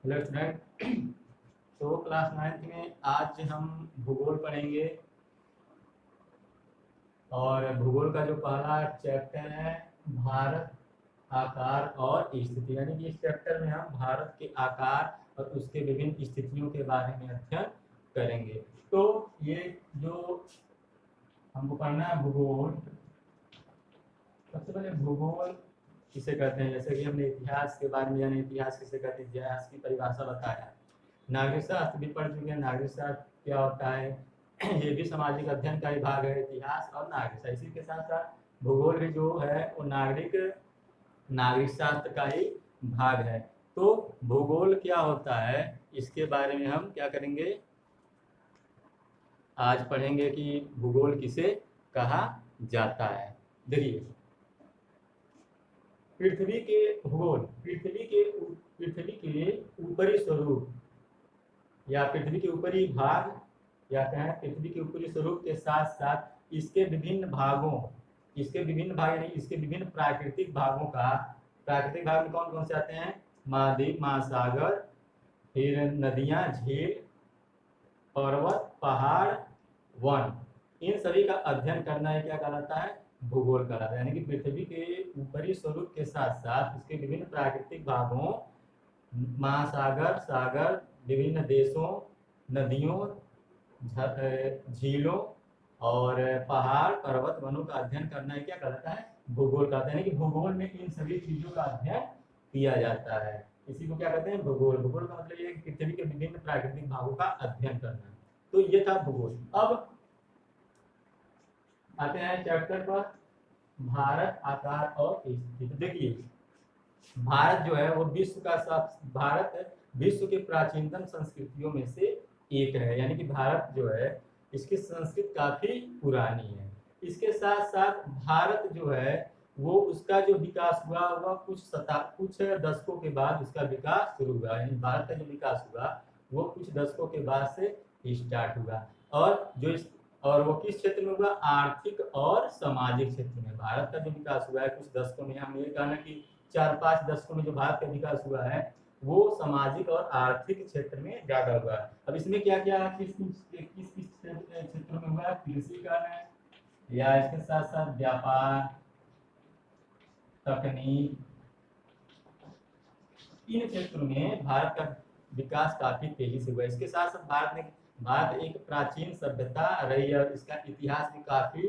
Hello student. तो class 9th में आज हम भूगोल पढ़ेंगे और भूगोल का जो पहला चैप्टर है भारत, आकार और स्थिति, यानी कि इस चैप्टर में हम भारत के आकार और उसके विभिन्न स्थितियों के बारे में अध्ययन करेंगे। तो ये जो हमको पढ़ना है भूगोल, सबसे पहले भूगोल किसे कहते हैं, जैसे कि हमने इतिहास के बारे में जाना, इतिहास किसे कहते हैं, इतिहास की परिभाषा बताया। नागरिक शास्त्र भी पढ़ चुके हैं, नागरिक शास्त्र क्या होता है ये भी सामाजिक अध्ययन का ही भाग है, इतिहास और नागरिक शास्त्र। इसी के साथ साथ भूगोल भी जो है वो नागरिक शास्त्र का ही भाग है। तो भूगोल क्या होता है इसके बारे में हम क्या करेंगे, आज पढ़ेंगे कि भूगोल किसे कहा जाता है। देखिए, पृथ्वी के भूगोल, पृथ्वी के ऊपरी स्वरूप या पृथ्वी के ऊपरी भाग या कहें पृथ्वी के ऊपरी स्वरूप के साथ साथ इसके विभिन्न भागों, यानी इसके विभिन्न प्राकृतिक भागों का, प्राकृतिक भाग में कौन कौन से आते हैं, महाद्वीप, महासागर, फिर नदियां, झील, पर्वत, पहाड़, वन, इन सभी का अध्ययन करना है क्या कहलाता है, भूगोल कहलाता है। यानी कि पृथ्वी के ऊपरी स्वरूप के साथ साथ इसके विभिन्न प्राकृतिक भागों, महासागर, सागर, विभिन्न देशों, नदियों, झीलों और पहाड़, पर्वत, वनों का अध्ययन करना है क्या कहलाता है, भूगोल कहते हैं। यानी कि भूगोल में इन सभी चीजों का अध्ययन किया जाता है, इसी को क्या कहते हैं, भूगोल। भूगोल का मतलब ये है कि पृथ्वी के विभिन्न प्राकृतिक भागों का अध्ययन करना। तो ये था भूगोल। अब आते हैं चैप्टर पर, भारत, आकार और स्थिति। तो देखिए, भारत जो है वो भारत विश्व के प्राचीनतम संस्कृतियों में से एक है। यानी कि भारत जो है इसकी संस्कृति काफी पुरानी है। इसके साथ साथ भारत जो है वो उसका जो विकास हुआ कुछ दशकों के बाद उसका विकास शुरू हुआ। यानी भारत का जो विकास हुआ वो कुछ दशकों के बाद से स्टार्ट हुआ। और वो किस क्षेत्र में हुआ, आर्थिक और सामाजिक क्षेत्र में भारत का जो विकास हुआ है कुछ दशकों में। हम ये कहना कि 4-5 दशकों में जो भारत का विकास हुआ है वो सामाजिक और आर्थिक क्षेत्र में ज्यादा हुआ है। अब इसमें क्या क्या किस क्षेत्रों में हुआ है, कृषि का है या इसके साथ साथ व्यापार, तकनीक, इन क्षेत्रों में भारत का विकास काफी तेजी से हुआ है। इसके साथ साथ भारत एक प्राचीन सभ्यता रही है और इसका इतिहास भी काफी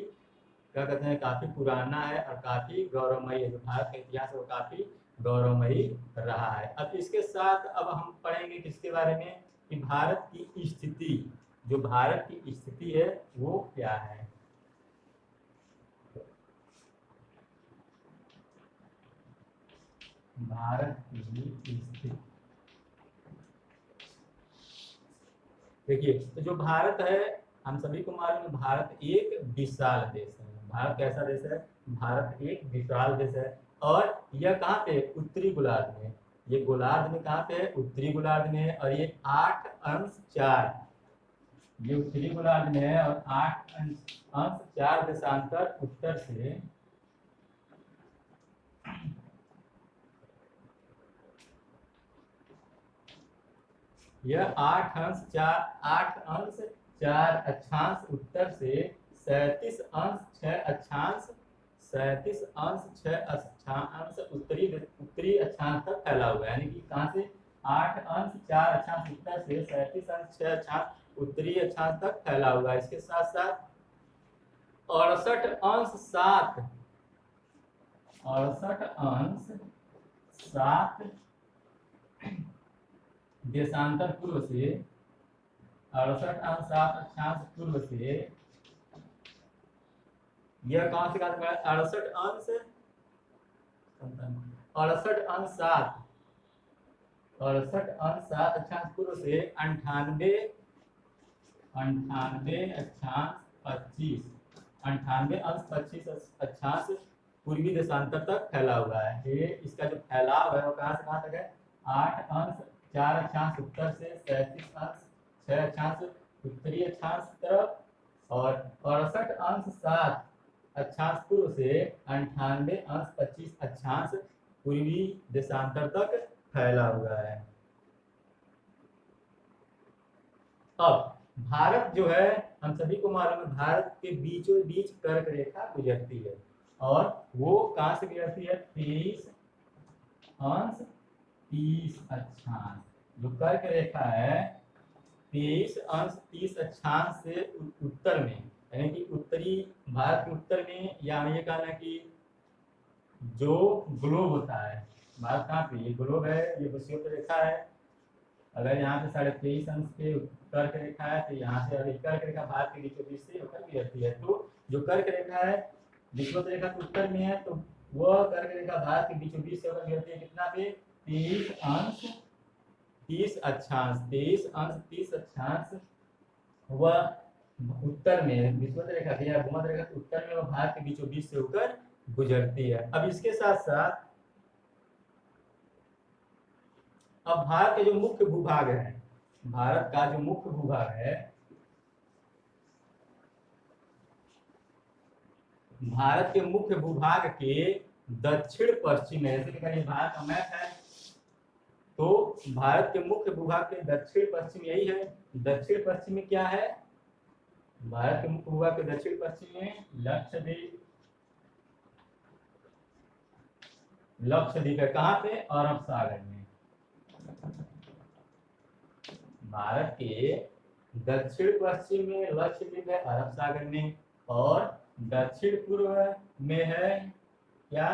क्या कहते हैं, काफी पुराना है और काफी गौरवमयी है। जो भारत का इतिहास है वो काफी गौरवमयी रहा है। अब इसके साथ अब हम पढ़ेंगे किसके बारे में, कि भारत की स्थिति, जो भारत की स्थिति है वो क्या है। भारत की स्थिति देखिए, तो जो भारत है हम सभी को मालूम है, भारत एक विशाल देश है। भारत कैसा देश है, भारत एक विशाल देश है। और यह कहाँ पे, उत्तरी गोलार्ध में। ये गोलार्ध में कहाँ पे है, उत्तरी गोलार्ध में है। और ये 8 अंश 4, ये उत्तरी गोलार्ध में है और 8 अंश 4 देशांतर उत्तर से यह 8 अंश 4 अक्षांश उत्तर से 37 अंश 6 उत्तरी अक्षांश तक फैला हुआ है। यानी कि कहाँ से, 8 अंश 4 उत्तर से 37 अंश 6 उत्तरी अक्षांश तक फैला हुआ है। इसके साथ साथ 68 अंश 7 देशांतर पूर्व से, 68 अंश 7 अक्षांश पूर्व से यह कहां से कहां तक, 68 अंश 7 अक्षांश पूर्व से 98 अंश 25 अक्षांश पूर्वी देशांतर तक फैला हुआ है। ये इसका जो फैलाव है वो कहां से कहां तक है, 8 अंश 4 अक्षांश उत्तर से 37 अंश 6 अक्षांश उत्तरी अक्षांश तरफ और 68 अंश 7 अक्षांश पूर्व से 98 अंश 25 अक्षांश पूर्वी देशांतर तक फैला हुआ है। अब भारत जो है, हम सभी को मालूम है, भारत के बीचों बीच कर्क रेखा गुजरती है, और वो कहाँ से गुजरती है? 23 अंश 30 अक्षांश। जो कर्क रेखा है 23 अंश 30 अक्षांश से उत्तर में, यानी कि उत्तरी भारत के उत्तर में, या हमें ये कहना है कि जो ग्लोब होता है, भारत कहाँ पे, ये ग्लोब है, ये विषुवत रेखा है। अगर यहाँ पे 23.5 अंश के कर्क रेखा है, तो यहाँ से अगर कर्क रेखा भारत के बीचों बीच से होकर गुजरती है, तो जो कर्क रेखा है विषुवत रेखा के उत्तर में है, तो वह कर्क रेखा भारत के बीचों बीच से होकर गुजरती है कितना पे? 23 अंश 30 अक्षांश। 23 अंश 30 अक्षांश वह उत्तर में, विषुवत रेखा के या भूमध्य रेखा के उत्तर में, वह भारत के बीचों बीच से होकर गुजरती है। अब इसके साथ साथ अब भारत के जो मुख्य भूभाग है, भारत का जो मुख्य भूभाग है, भारत के मुख्य भूभाग के दक्षिण पश्चिम में, जैसे कि भारत का मैप है, तो भारत के मुख्य भूभाग के दक्षिण पश्चिम यही है। दक्षिण पश्चिम में क्या है? भारत के मुख्य भूभाग के दक्षिण पश्चिम में लक्षद्वीप, लक्षद्वीप है। कहाँ पे? अरब सागर में। भारत के दक्षिण पश्चिम में लक्षद्वीप है, अरब सागर में, और दक्षिण पूर्व में है क्या?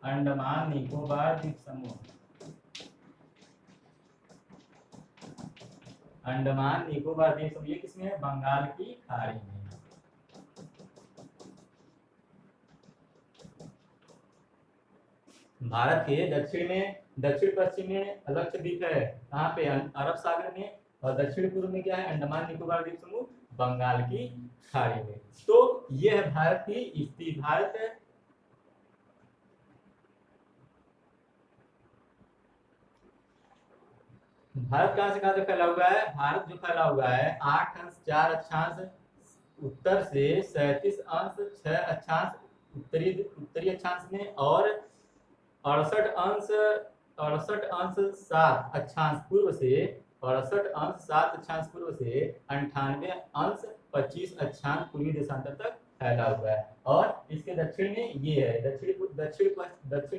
अंडमान निकोबार द्वीप समूह। अंडमान निकोबार द्वीप समूह ये किसमें है? बंगाल की खाड़ी में। भारत के दक्षिण में, दक्षिण पश्चिम में लक्षद्वीप है, कहाँ पे? अरब सागर में, और दक्षिण पूर्व में क्या है? अंडमान निकोबार द्वीप समूह, बंगाल की खाड़ी में। तो ये है भारत की स्थिति। भारत कहाँ से कहाँ तक फैला हुआ है? भारत जो फैला हुआ है 8 अंश 4 अक्षांश उत्तर से, 37 अंश 6 अक्षांश उत्तरी अक्षांश में, और 68 अंश 7 अक्षांश पूर्व से, 68 अंश 7 अक्षांश पूर्व से 98 अंश 25 अक्षांश पूर्वी देशांतर तक फैला हुआ है। और इसके दक्षिण में ये है, दक्षिण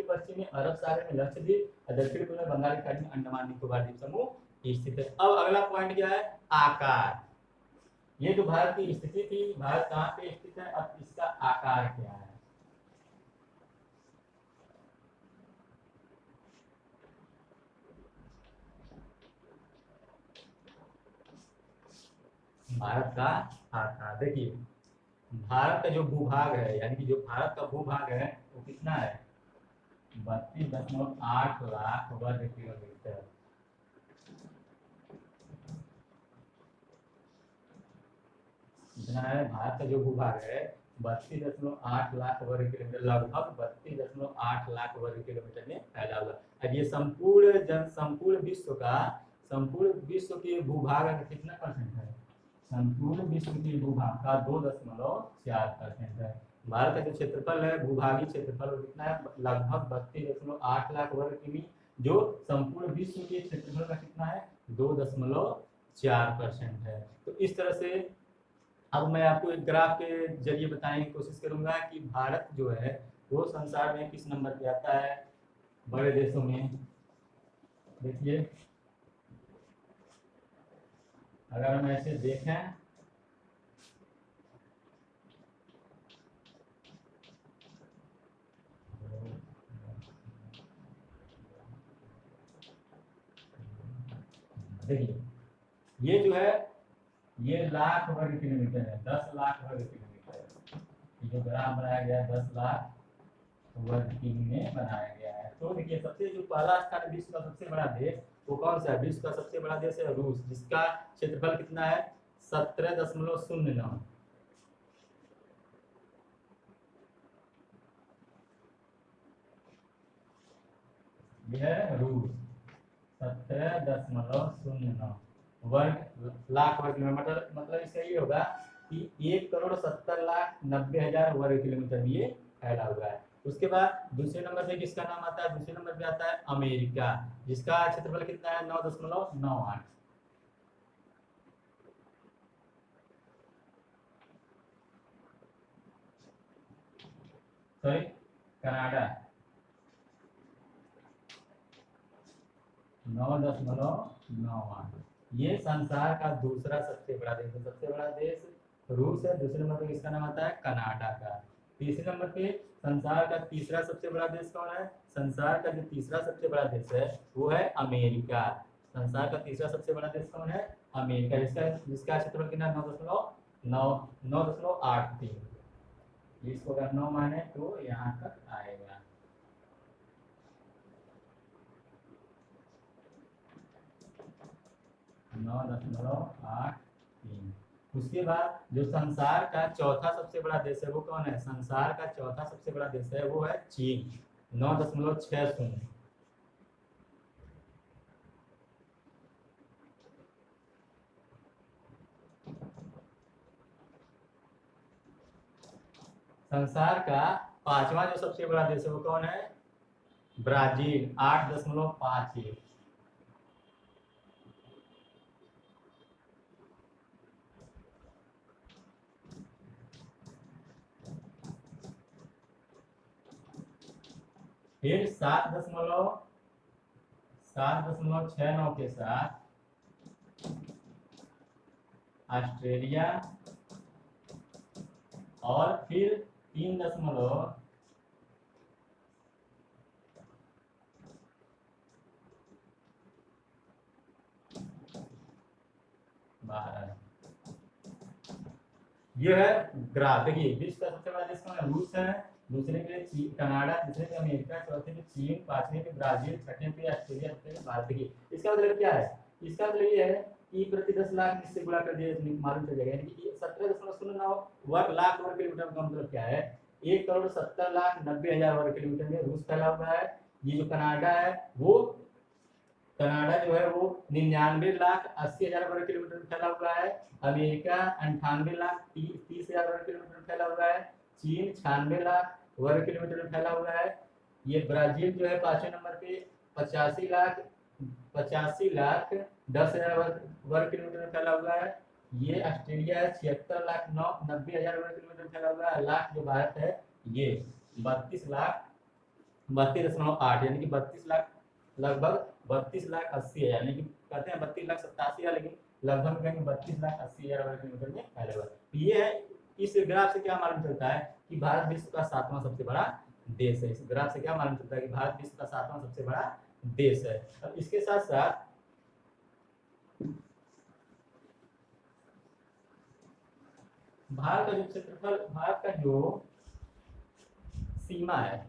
पश्चिम में अरब सागर में लक्षद्वीप, और दक्षिण पूर्व में बंगाल की खाड़ी में अंडमान निकोबार द्वीप समूह स्थित है। अब अगला पॉइंट क्या है? आकार। ये जो भारत की स्थिति थी, भारत कहाँ पे स्थित है, अब इसका आकार क्या है? भारत का आकार देखिए, भारत का जो भूभाग है, यानी कि जो भारत का भूभाग है वो कितना है? 32.8 लाख वर्ग किलोमीटर। इतना है भारत का जो भूभाग है, 32.8 लाख वर्ग किलोमीटर, लगभग 32.8 लाख वर्ग किलोमीटर में फैला हुआ। अब ये संपूर्ण विश्व के भूभाग का कितना परसेंट है? संपूर्ण विश्व के भूभाग का 2.4% है। भारत का जो क्षेत्रफल है, भूभागीय क्षेत्रफल कितना है? लगभग 32.8 लाख वर्ग किमी, जो संपूर्ण विश्व के क्षेत्रफल का कितना है? 2.4% है। तो इस तरह से अब मैं आपको एक ग्राफ के जरिए बताने की कोशिश करूंगा कि भारत जो है वो संसार में किस नंबर पे आता है बड़े देशों में। देखिए, अगर हम ऐसे देखें, देखिए ये जो है ये लाख वर्ग किलोमीटर है, 10 लाख वर्ग किलोमीटर। ये जो ग्राफ बनाया गया है 10 लाख वर्ग किमी में बनाया गया है। तो देखिए, सबसे जो पहला स्थान विश्व का सबसे बड़ा देश वो कौन सा है? विश्व का सबसे बड़ा देश है रूस, जिसका क्षेत्रफल कितना है? 17.09। यह है रूस, 17.09 वर्ग लाख वर्ग किलोमीटर। मतलब इसका ये होगा कि 1,70,90,000 वर्ग किलोमीटर में ये फैला हुआ है। उसके बाद दूसरे नंबर पे किसका नाम आता है? दूसरे नंबर पे आता है अमेरिका, जिसका क्षेत्रफल कितना है? 9.98। Sorry Canada 9.98। ये संसार का दूसरा सबसे बड़ा देश है। सबसे बड़ा देश रूस है, दूसरे नंबर पे इसका नाम आता है कनाडा का। तीसरे नंबर पे संसार का तीसरा सबसे बड़ा देश कौन है? संसार का जो तीसरा सबसे बड़ा देश है वो है अमेरिका। संसार का तीसरा सबसे बड़ा देश कौन है? अमेरिका, जिसका क्षेत्रफल कितना 9.83। इसको अगर 9 माने तो यहाँ तक आएगा। नौ 9.83। उसके बाद जो संसार का चौथा सबसे बड़ा देश है वो कौन है? संसार का चौथा सबसे बड़ा देश है वो है चीन, 9.60। संसार का पांचवा जो सबसे बड़ा देश है वो कौन है? ब्राजील, 8.51। फिर 7.69 के साथ ऑस्ट्रेलिया, और फिर 3.12 भारत। ये है ग्राफ। देखिए विश्व का सबसे बड़ा देश कौन है? रूस है, दूसरे पे कनाडा, तीसरे पे अमेरिका, चौथे पे चीन, पांचवें पे ब्राजील, छठे पे ऑस्ट्रेलिया, छठे पे भारत। देखिए इसका मतलब क्या है? इसका मतलब ये है कि प्रति 10 लाख इससे गुणा कर दिया मालूम चल जाएगा। यानी कि 17.09 लाख वर्ग किलोमीटर का मतलब क्या है? 1,70,90,000 वर्ग किलोमीटर में रूस फैला हुआ है। ये जो कनाडा है वो, कनाडा जो है वो 99,80,000 वर्ग किलोमीटर में फैला हुआ है। अमेरिका 98,30,000 वर्ग किलोमीटर में फैला हुआ है। चीन 96 लाख वर्ग किलोमीटर में फैला हुआ है। ये ब्राजील जो है पांचवें नंबर पे 85,10,000 वर्ग किलोमीटर में फैला हुआ है। ये ऑस्ट्रेलिया है 76,90,000 वर्ग किलोमीटर में फैला हुआ है। लाख जो भारत है ये 32,32.8 यानी कि 32 लाख, लगभग 32,80,000, यानी कि कहते हैं 32,87,000, लेकिन लगभग कहेंगे 32,80,000 वर्ग किलोमीटर में फैला हुआ है। ये है, इस ग्राफ से क्या मालूम चलता है कि भारत विश्व का 7वां सबसे बड़ा देश है। इस ग्राफ से क्या मालूम चलता है कि भारत विश्व का 7वां सबसे बड़ा देश है। अब इसके साथ साथ भारत का जो क्षेत्रफल, भारत का जो सीमा है,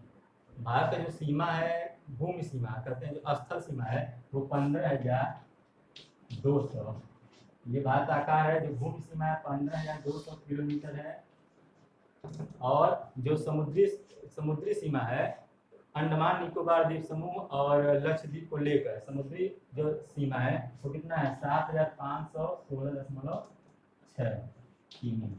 भारत का जो सीमा है, भूमि सीमा कहते हैं, जो स्थल सीमा है वो 15,200। ये भारत का आकार है। जो भूमि सीमा है 15,200 किलोमीटर है। और जो समुद्री सीमा है, अंडमान निकोबार द्वीप समूह और लक्षद्वीप को लेकर समुद्री जो सीमा है वो कितना है? 7,516.6 किमी,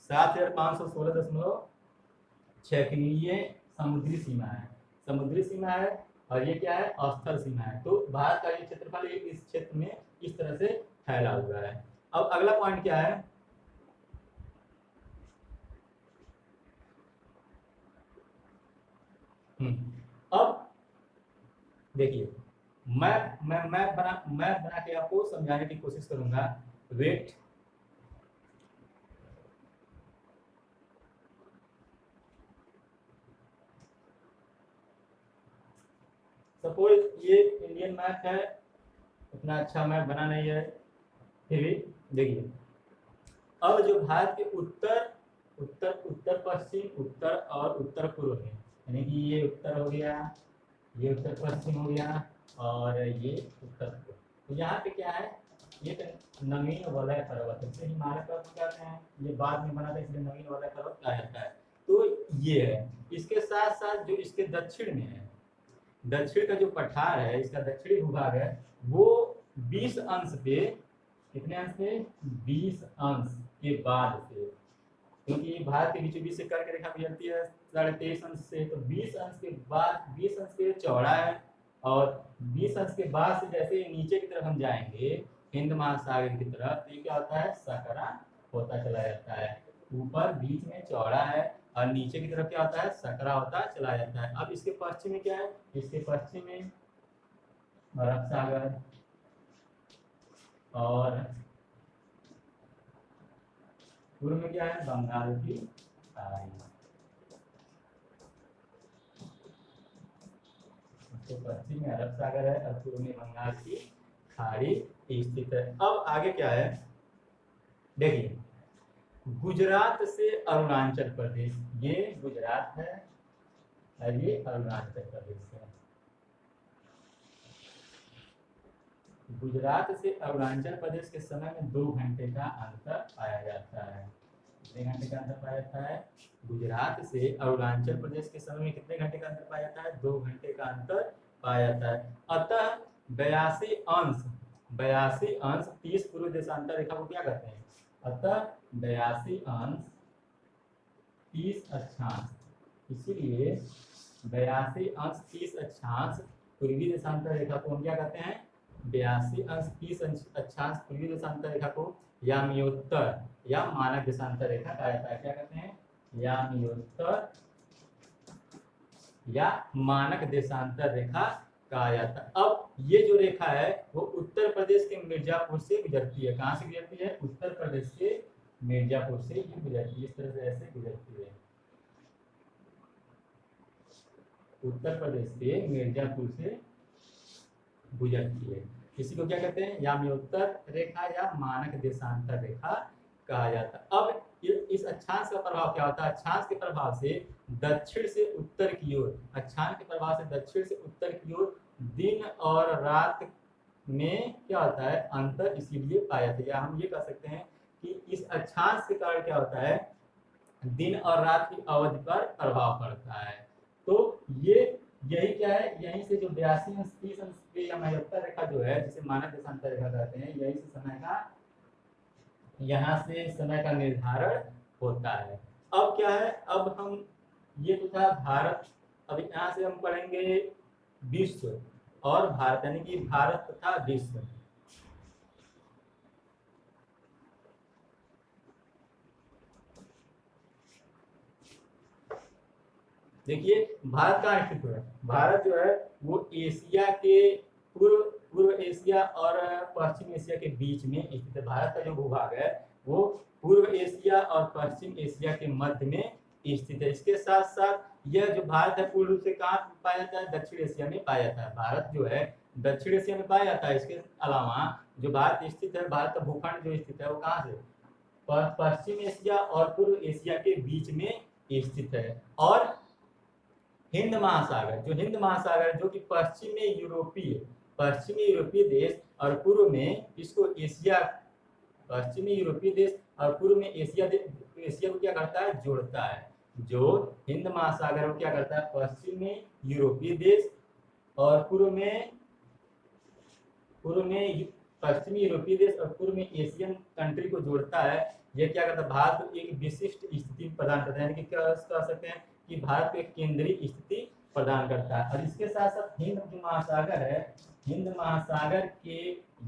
7,516.6 किमी ये समुद्री सीमा है। समुद्री सीमा है और ये क्या है? स्थल सीमा है। तो भारत का ये क्षेत्रफल इस क्षेत्र में इस तरह से फैला हुआ है। अब अगला पॉइंट क्या है? अब देखिए मैं बना के आपको समझाने की कोशिश करूंगा। वेट, सपोज ये इंडियन मैप है, उतना अच्छा मैप बना नहीं है, फिर भी देखिए अब जो भारत के उत्तर पश्चिम, उत्तर और उत्तर पूर्व है, यानी कि ये उत्तर हो गया, ये उत्तर पश्चिम हो गया और ये उत्तर पूर्व। तो यहाँ पे क्या है? ये नवीन वलय पर्वत है, इसे हिमालय पर्वत कहते हैं। ये बाद में बना था इसलिए नवीन वलय पर्वत कहा जाता है। तो ये है। इसके साथ साथ जो इसके दक्षिण में है, दक्षिण का जो पठार है, इसका दक्षिणी भूभाग है, वो 20 अंश पे, कितने अंश पे? 20 अंश के बाद से, क्योंकि भारत के बीचों बीच से कर्क रेखा गुजरती है 23.5 अंश से, तो 20 अंश के बाद, 20 अंश पे चौड़ा है, और 20 अंश के बाद से जैसे नीचे की तरफ हम जाएंगे हिंद महासागर की तरफ, तो ये क्या होता है? सकरा होता चला जाता है। ऊपर बीच में चौड़ा है, और नीचे की तरफ क्या होता है, सकरा होता है, चला जाता है। अब इसके पश्चिम में क्या है, इसके पश्चिम में अरब सागर और पूर्व में क्या है, बंगाल की खाड़ी। तो पश्चिम में अरब सागर है और पूर्व में बंगाल की खाड़ी स्थित है। अब आगे क्या है, देखिए गुजरात से अरुणाचल प्रदेश, ये गुजरात है और ये अरुणाचल प्रदेश है। गुजरात से अरुणाचल प्रदेश के समय में 2 घंटे का अंतर पाया जाता है। कितने घंटे का अंतर पाया जाता है, गुजरात से अरुणाचल प्रदेश के समय में कितने घंटे का अंतर पाया जाता है, 2 घंटे का अंतर पाया जाता है। अतः 82 अंश 30 पूर्व देशांतर रेखा को क्या कहते हैं, अतः 82 अंश 30 अक्षांश, इसीलिए 82 अंश 30 अक्षांश पूर्वी देशांतर रेखा को हम क्या कहते हैं, 82 अंश 30 अक्षांश पूर्वी देशांतर रेखा को यामियोत्तर या मानक देशांतर रेखा कहा जाता है। क्या कहते हैं, यामियोत्तर या मानक देशांतर रेखा कहा जाता है। अब ये जो रेखा है वो उत्तर प्रदेश के मिर्जापुर से गुजरती है। कहाँ से गुजरती है, उत्तर प्रदेश के मिर्जापुर से ये गुजरती है, इस तरह से ऐसे गुजरती है। उत्तर प्रदेश के मिर्जापुर से गुजरती है। इसी को क्या कहते हैं, यामियोत्तर रेखा या मानक देशांतर रेखा कहा जाता है। अब इस अक्षांश का प्रभाव क्या होता है, अक्षांश के प्रभाव से दक्षिण से उत्तर की ओर, अक्षांश के प्रभाव से दक्षिण से उत्तर की ओर दिन और रात में क्या होता है, अंतर इसीलिए पाया जाता है। या हम ये कह सकते हैं कि इस अक्षांश के कारण क्या होता है, दिन और रात की अवधि पर प्रभाव पड़ता है। तो ये यही क्या है, यहीं से जो 82 अंश 30 अंश की यामियोत्तर रेखा जो है, जिसे मानक देशांतर रेखा कहते हैं, यही से समय का, यहाँ से समय का निर्धारण होता है। अब क्या है, अब हम ये तो था भारत, अब यहाँ से हम पढ़ेंगे विश्व और भारत, यानी कि भारत तथा विश्व। देखिए भारत कहाँ स्थित है, भारत जो है वो एशिया के पूर्व एशिया और पश्चिम एशिया के बीच में स्थित है। भारत का जो भूभाग है वो पूर्व एशिया और पश्चिम एशिया के मध्य में स्थित है। इसके साथ साथ यह जो भारत है पूर्ण रूप से कहाँ पाया जाता है, दक्षिण एशिया में पाया जाता है। भारत जो है दक्षिण एशिया में पाया जाता है। इसके अलावा जो भारत स्थित है, भारत का भूखंड जो स्थित है वो कहाँ से, पश्चिम एशिया और पूर्व एशिया के बीच में स्थित है। और हिंद महासागर, जो हिंद महासागर जो कि पश्चिमी यूरोपीय देश और पूर्व में इसको एशिया, पश्चिमी यूरोपीय देश और पूर्व में एशिया को क्या करता है, जोड़ता है। जो हिंद महासागर को क्या करता है, पश्चिमी यूरोपीय देश और पूर्व में पश्चिमी यूरोपीय देश और पूर्व में एशियन कंट्री को जोड़ता है। यह क्या करता है, भारत को एक विशिष्ट स्थिति प्रदान करता है, यानी कि क्या कह सकते हैं कि भारत को एक केंद्रीय स्थिति प्रदान करता है। और इसके साथ साथ हिंद जो महासागर है, हिंद महासागर के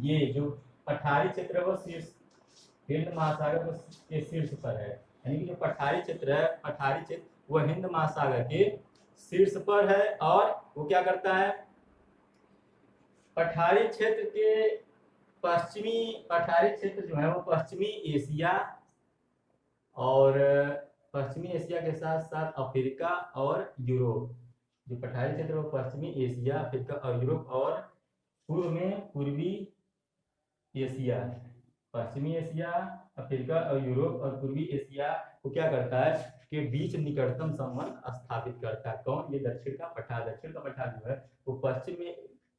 ये जो पठारी क्षेत्र है वो शीर्ष, हिंद महासागर के शीर्ष पर है, यानी कि जो पठारी क्षेत्र है, पठारी क्षेत्र वो हिंद महासागर के शीर्ष पर है। और वो क्या करता है, पठारी क्षेत्र जो है वो पश्चिमी एशिया और पश्चिमी एशिया के साथ साथ अफ्रीका और यूरोप, जो पठारी क्षेत्र वो पश्चिमी एशिया, अफ्रीका और यूरोप, और पूर्व में पूर्वी एशिया, पश्चिमी एशिया, अफ्रीका और यूरोप और पूर्वी एशिया को क्या करता है के बीच निकटतम संबंध स्थापित करता है। कौन, ये दक्षिण का पठार जो है वो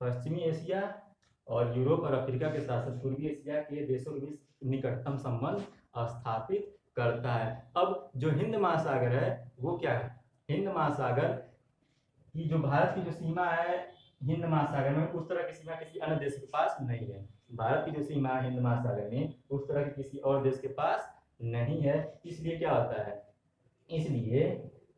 पश्चिमी एशिया और यूरोप और अफ्रीका के साथ साथ पूर्वी एशिया के देशों के बीच निकटतम संबंध स्थापित करता है। अब जो हिंद महासागर है वो क्या है, हिंद महासागर की जो भारत की जो सीमा है हिंद महासागर में, उस तरह की सीमा किसी अन्य देश के पास नहीं है। भारत की जो सीमा है हिंद महासागर में उस तरह की किसी और देश के पास नहीं है। इसलिए क्या होता है, इसलिए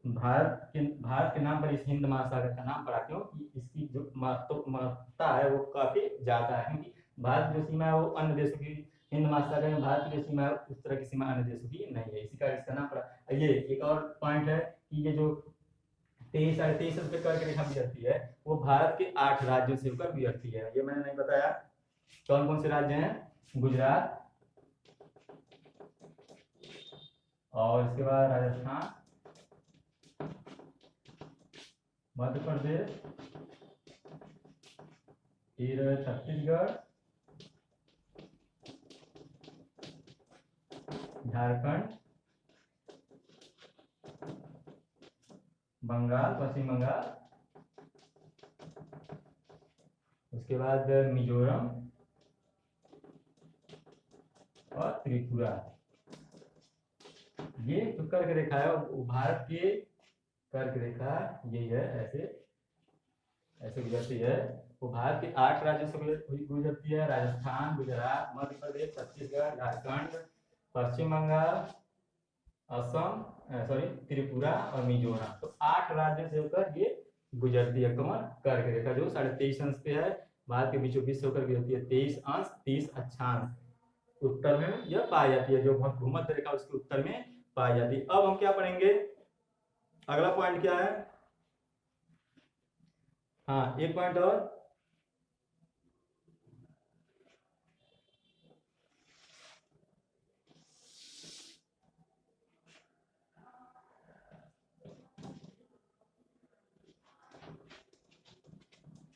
भारत के नाम पर इस हिंद महासागर का नाम पड़ा, क्योंकि इसकी जो महत्ता है वो काफी ज्यादा है। क्योंकि भारत की जो सीमा है वो अन्य देशों की, हिंद महासागर में भारत की जो सीमा है उस तरह की सीमा अन्य देशों की नहीं है, इसी कारण इसका नाम पड़ा। ये एक और पॉइंट है कि ये जो 23-23.5 रुपए कर्क रेखा गुजरती है वो भारत के 8 राज्यों से होकर गुजरती है। ये मैंने नहीं बताया कौन कौन से राज्य हैं, गुजरात और इसके बाद राजस्थान, मध्य प्रदेश, फिर छत्तीसगढ़, झारखंड, बंगाल, पश्चिम बंगाल, उसके बाद मिजोरम और त्रिपुरा। ये जो कर्क रेखा है वो भारत की कर्क रेखा यही है, ऐसे ऐसे गुजरती है। वो भारत के 8 राज्यों से गुजरती है, राजस्थान, गुजरात, मध्य प्रदेश, छत्तीसगढ़, झारखंड, पश्चिम बंगाल, असम, सॉरी त्रिपुरा और मिजोरम। तो 8 राज्यों से होकर ये गुजरती है कौन, कर्क रेखा, जो 23.5 अंश पे है, भारत के बीचों बीच से होकर गुजरती है 23 अंश 30 अक्षांश उत्तर में यह पाई जाती है, जो भूमध्य रेखा उसके उत्तर में पाई जाती है। अब हम क्या पढ़ेंगे, अगला पॉइंट क्या है, हाँ एक पॉइंट और,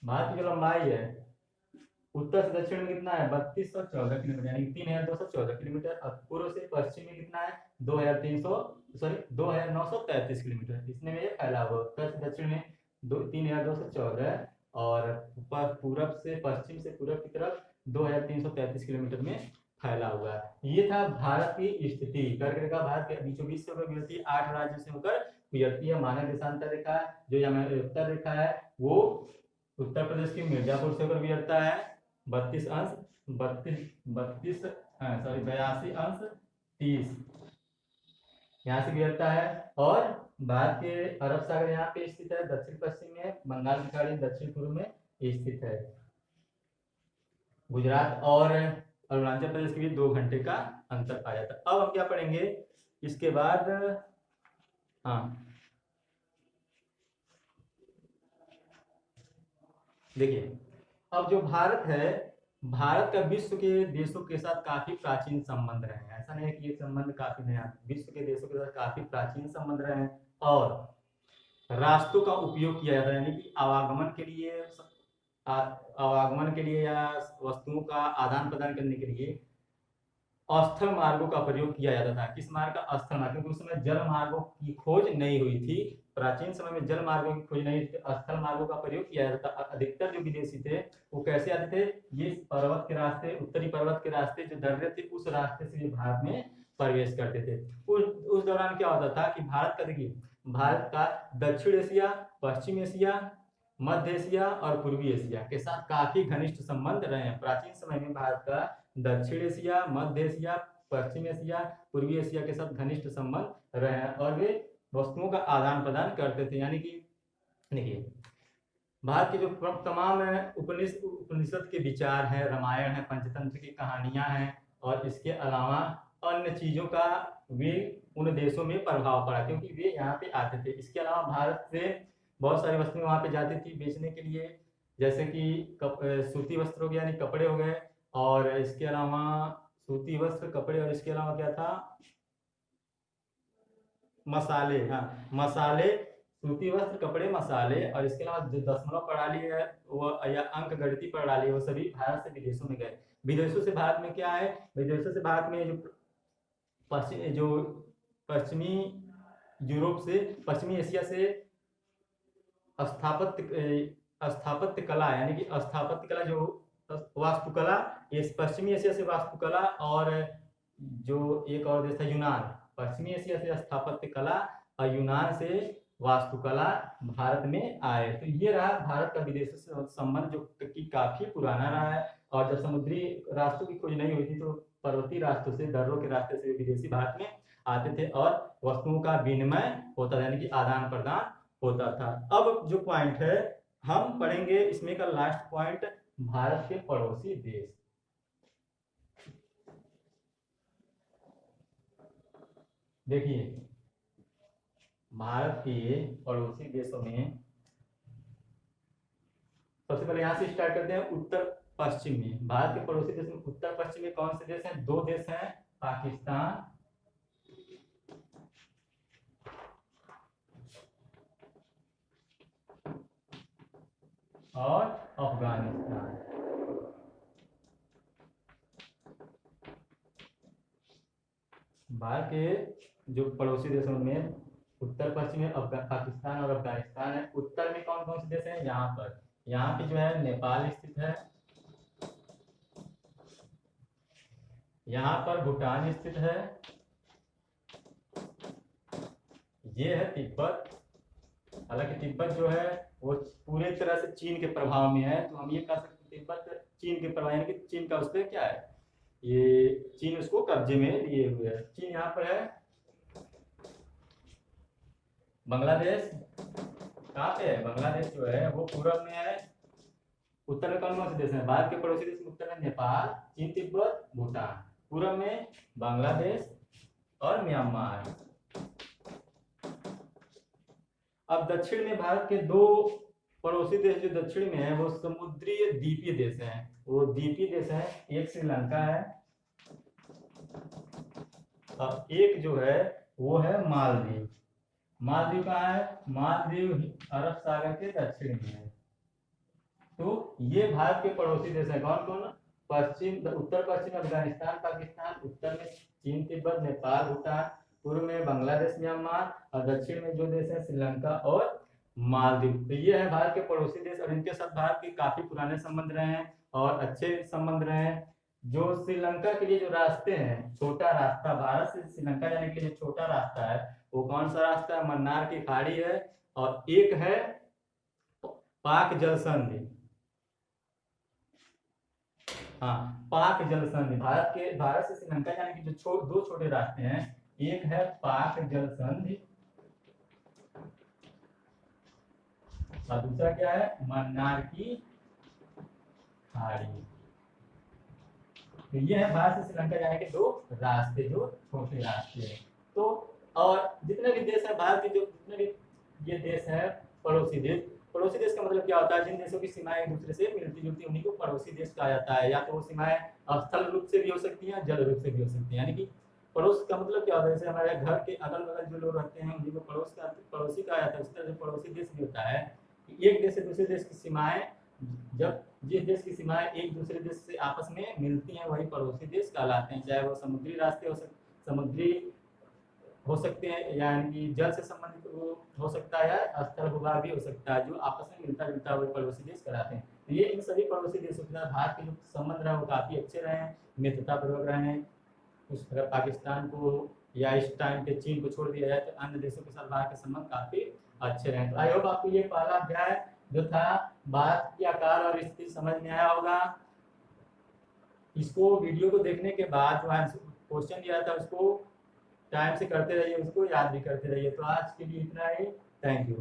भारत की जो लंबाई है उत्तर से दक्षिण में कितना है, 3214 किलोमीटर, यानी 3214 किलोमीटर। और पूर्व से पश्चिम में कितना है, 2933 किलोमीटर। इसने में ये फैला हुआ, उत्तर से दक्षिण में 3214 और पूरब से पश्चिम से पूरब की तरफ 2333 किलोमीटर में फैला हुआ है। ये था भारत की स्थिति। कर्क रेखा भारत के बीचों बीच से होकर गुजरती है, 8 राज्यों से होकर गुजरती है। मानव देशांतर रेखा जो यहाँ उत्तर रेखा है वो उत्तर प्रदेश के मिर्जापुर से होकर गुजरता है, 32 अंश 82 अंश 30 यहाँ से गुजरता है। और भारत के अरब सागर यहाँ पे स्थित है, दक्षिण पश्चिम में, बंगाल की खाड़ी दक्षिण पूर्व में स्थित है। गुजरात और अरुणाचल प्रदेश के बीच 2 घंटे का अंतर पाया जाता है। अब हम क्या पढ़ेंगे इसके बाद, हाँ देखिए, अब जो भारत है, भारत का विश्व के देशों के साथ काफी प्राचीन संबंध रहे हैं। ऐसा नहीं है कि ये संबंध काफी नया, विश्व के देशों के साथ काफी प्राचीन संबंध रहे हैं। और रास्तों का उपयोग किया जाता है, यानी कि आवागमन के लिए या वस्तुओं का आदान प्रदान करने के लिए स्थल मार्गों का प्रयोग किया जाता था। किस मार्ग का, स्थल मार्ग, क्योंकि उस समय जल मार्गों की खोज नहीं हुई थी। प्राचीन समय में जल मार्गों की खोज नहीं हुई थी, स्थल मार्गों का प्रयोग किया जाता था। अधिकतर जो विदेशी थे वो कैसे आते थे, ये पर्वत के रास्ते, उत्तरी पर्वत के रास्ते जो दर्रे थे उस रास्ते से भारत में प्रवेश करते थे। उस दौरान क्या होता था कि भारत का, देखिए भारत का दक्षिण एशिया, पश्चिम एशिया, मध्य एशिया और पूर्वी एशिया के साथ काफी घनिष्ठ संबंध रहे हैं। प्राचीन समय में भारत का दक्षिण एशिया, मध्य एशिया, पश्चिम एशिया, पूर्वी एशिया के साथ घनिष्ठ संबंध रहे हैं और वे वस्तुओं का आदान प्रदान करते थे। यानी कि देखिए, भारत की जो तमाम उपनिषद के विचार हैं, रामायण है, पंचतंत्र की कहानियां हैं, और इसके अलावा अन्य चीजों का वे उन देशों में प्रभाव पड़ा, क्योंकि वे यहाँ पे आते थे। इसके अलावा भारत से बहुत सारी वस्तुएं वहां पे जाती थी बेचने के लिए, जैसे कि सूती वस्त्र हो गया, यानी कपड़े हो गए, और इसके अलावा सूती वस्त्र, कपड़े, और इसके अलावा क्या था, मसाले, हाँ मसाले, सूती वस्त्र, कपड़े, मसाले, और इसके अलावा जो दशमलव प्रणाली है वो या अंक गणितीय प्रणाली है वो सभी भारत से विदेशों में गए। विदेशों से भारत में क्या है, विदेशों से भारत में जो पश्चिमी यूरोप से, पश्चिमी एशिया से स्थापत्य कला, यानी कि स्थापत्य कला जो वास्तुकला, ये पश्चिमी एशिया से वास्तुकला, और जो एक और देश था यूनान, पश्चिमी एशिया से स्थापत्य कला और यूनान से वास्तुकला भारत में आए। तो ये रहा भारत का विदेशों से संबंध, जो कि काफी पुराना रहा है। और जब समुद्री रास्तों की खोज नहीं हुई थी तो पर्वतीय रास्तों से, दर्रों के रास्ते से विदेशी भारत में आते थे और वस्तुओं का विनिमय होता था, यानी कि आदान प्रदान होता था। अब जो पॉइंट है हम पढ़ेंगे इसमें का लास्ट पॉइंट, भारत के पड़ोसी देश। देखिए, भारत के पड़ोसी देशों में सबसे पहले यहाँ से स्टार्ट करते हैं उत्तर पश्चिम में। भारत के पड़ोसी देश में उत्तर पश्चिम में कौन से देश हैं? दो देश हैं, पाकिस्तान और अफगानिस्तान। भारत के जो पड़ोसी देशों में उत्तर पश्चिम में पाकिस्तान और अफगानिस्तान है। उत्तर में कौन कौन से देश हैं? यहाँ पे जो है नेपाल स्थित है, यहाँ पर भूटान स्थित है, ये है तिब्बत। हालांकि तिब्बत जो है वो पूरे तरह से चीन के प्रभाव में है, तो हम ये कह सकते हैं तिब्बत चीन के प्रभाव, यानी कि चीन का उस पर क्या है, ये चीन उसको कब्जे में लिए हुए है। चीन यहाँ पर है। बांग्लादेश कहाँ पे है? बांग्लादेश जो है वो पूरब में है। उत्तर में कौन कौन से देश हैं? भारत के पड़ोसी देश में उत्तर में नेपाल, चीन, तिब्बत, भूटान। पूरब में बांग्लादेश और म्यांमार। अब दक्षिण में भारत के दो पड़ोसी देश जो दक्षिण में है वो समुद्री द्वीपीय देश हैं। वो द्वीपीय देश है, एक श्रीलंका है और एक जो है वो है मालदीव। मालदीव कहाँ है? मालदीव अरब सागर के दक्षिण में है। तो ये भारत के पड़ोसी देश है। कौन कौन? पश्चिम उत्तर पश्चिम अफगानिस्तान पाकिस्तान, उत्तर में चीन तिब्बत नेपाल भूटान, पूर्व में बांग्लादेश म्यांमार और दक्षिण में जो देश है श्रीलंका और मालदीव। तो ये है भारत के पड़ोसी देश और इनके साथ भारत के काफी पुराने संबंध रहे हैं और अच्छे संबंध रहे हैं। जो श्रीलंका के लिए जो रास्ते हैं, छोटा रास्ता भारत से श्रीलंका जाने के लिए जो छोटा रास्ता है वो कौन सा रास्ता है? मन्नार की खाड़ी है और एक है पाक जल संधि। हाँ, पाक जल संधि। भारत से श्रीलंका जाने के जो दो छोटे रास्ते हैं, एक है पाक जल संधि और दूसरा क्या है? मन्नार की खाड़ी। तो ये है भारत से श्रीलंका जाने के दो रास्ते, जो छोटे रास्ते हैं। तो और जितने भी देश है भारत के, जो जितने भी ये देश है पड़ोसी देश, पड़ोसी देश का मतलब क्या होता है? जिन देशों की सीमाएं एक दूसरे से मिलती जुलती उन्हीं को पड़ोसी देश कहा जाता है। या तो वो सीमाएं स्थल रूप से भी हो सकती हैं, जल रूप से भी हो सकती हैं। यानी कि पड़ोस का मतलब क्या होता है? जैसे हमारे घर के अगल बगल जो लोग रहते हैं उन्हीं को पड़ोसी कहा जाता है। उस तरह से पड़ोसी देश भी होता है कि एक देश से दूसरे देश की सीमाएं, जब जिस देश की सीमाएं एक दूसरे देश से आपस में मिलती हैं वही पड़ोसी देश कहलाते हैं। चाहे वो समुद्री रास्ते समुद्री हो सकते हैं, यानी कि जल से संबंधित हो सकता है, या स्थल भूभाग भी हो सकता है, जो आपस में मिलता जुलता हुआ पड़ोसी देश कहलाते हैं। तो ये इन सभी पड़ोसी देशों के साथ भारत के जो संबंध रहे वो काफी अच्छे रहे हैं, मित्रतापूर्वक रहे हैं। उस अगर पाकिस्तान को या इस टाइम पे चीन को छोड़ दिया जाए तो अन्य देशों के साथ भारत के संबंध काफी अच्छे रहे। तो आई होप आपको ये पहला अध्याय जो था भारत की आकार और स्थिति समझ में आया होगा। इसको वीडियो को देखने के बाद जो क्वेश्चन दिया था उसको टाइम से करते रहिए, उसको याद भी करते रहिए। तो आज के लिए इतना ही। Thank you.